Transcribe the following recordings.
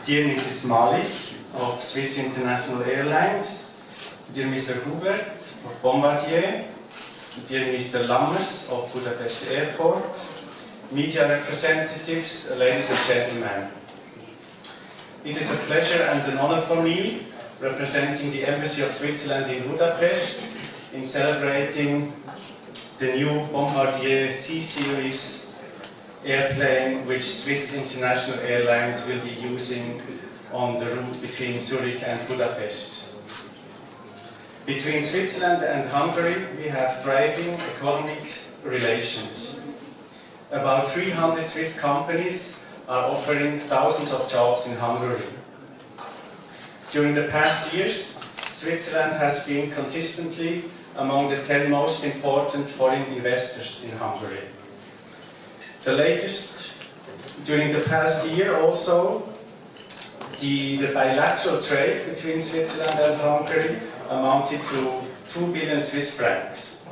dear Mrs. Malik of Swiss International Airlines, dear Mr. Hubert of Bombardier, dear Mr. Lammers of Budapest Airport, media representatives, ladies and gentlemen. It is a pleasure and an honor for me, representing the Embassy of Switzerland in Budapest, in celebrating the new Bombardier CSeries airplane which Swiss International Airlines will be using on the route between Zürich and Budapest. Between Switzerland and Hungary we have thriving economic relations. About 300 Swiss companies are offering thousands of jobs in Hungary. During the past years, Switzerland has been consistently among the 10 most important foreign investors in Hungary. The latest, during the past year also, the bilateral trade between Switzerland and Hungary amounted to 2 billion Swiss francs.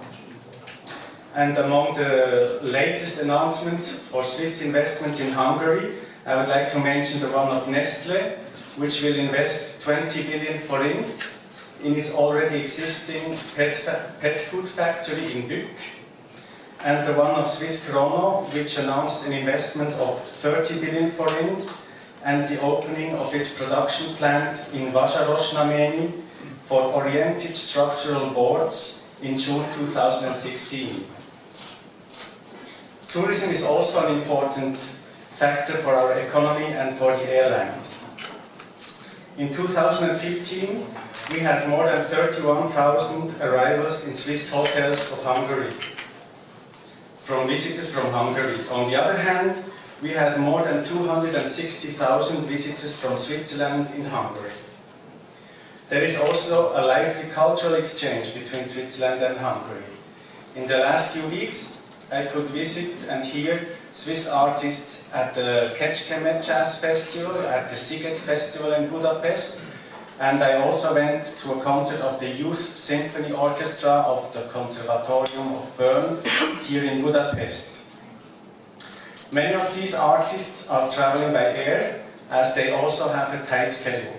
And among the latest announcements for Swiss investments in Hungary, I would like to mention the one of Nestlé, which will invest 20 billion forint in its already existing pet food factory in Bück, and the one of Swiss Chrono, which announced an investment of 30 billion forint and the opening of its production plant in Vásáros for oriented structural boards in June 2016. Tourism is also an important factor for our economy and for the airlines. In 2015, we had more than 31,000 arrivals in Swiss hotels of Hungary, from visitors from Hungary. On the other hand, we had more than 260,000 visitors from Switzerland in Hungary. There is also a lively cultural exchange between Switzerland and Hungary. In the last few weeks, I could visit and hear Swiss artists at the Kecskemét Jazz Festival, at the Sziget Festival in Budapest, and I also went to a concert of the Youth Symphony Orchestra of the Conservatorium of Bern here in Budapest. Many of these artists are traveling by air, as they also have a tight schedule.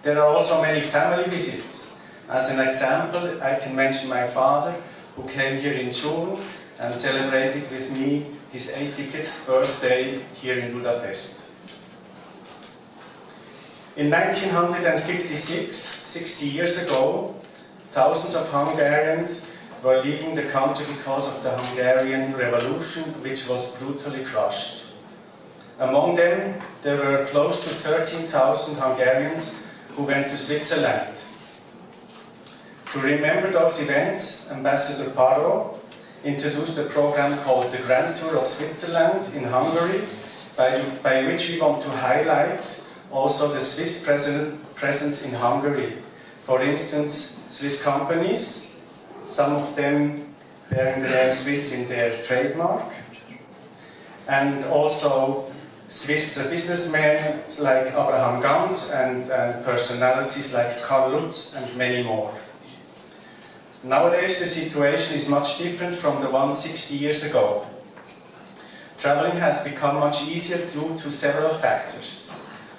There are also many family visits. As an example, I can mention my father, who came here in June and celebrated with me his 85th birthday here in Budapest. In 1956, 60 years ago, thousands of Hungarians were leaving the country because of the Hungarian Revolution, which was brutally crushed. Among them, there were close to 13,000 Hungarians who went to Switzerland. To remember those events, Ambassador Parro introduced a program called the Grand Tour of Switzerland in Hungary, by which we want to highlight also the Swiss presence in Hungary. For instance, Swiss companies, some of them bearing the name Swiss in their trademark, and also Swiss businessmen like Abraham Ganz and personalities like Karl Lutz and many more. Nowadays the situation is much different from the one 60 years ago. Traveling has become much easier due to several factors.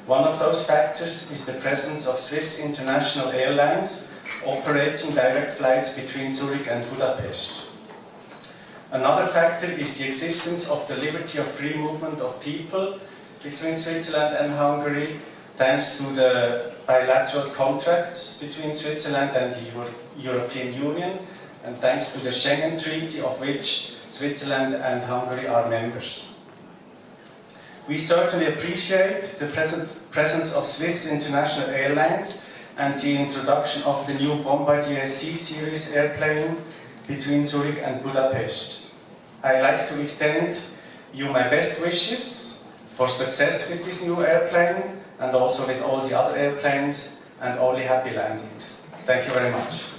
One of those factors is the presence of Swiss International Airlines operating direct flights between Zürich and Budapest. Another factor is the existence of the liberty of free movement of people between Switzerland and Hungary, thanks to the bilateral contracts between Switzerland and the European Union, and thanks to the Schengen Treaty, of which Switzerland and Hungary are members. We certainly appreciate the presence of Swiss International Airlines and the introduction of the new Bombardier CSeries airplane between Zurich and Budapest. I like to extend you my best wishes for success with this new airplane and also with all the other airplanes, and only happy landings. Thank you very much.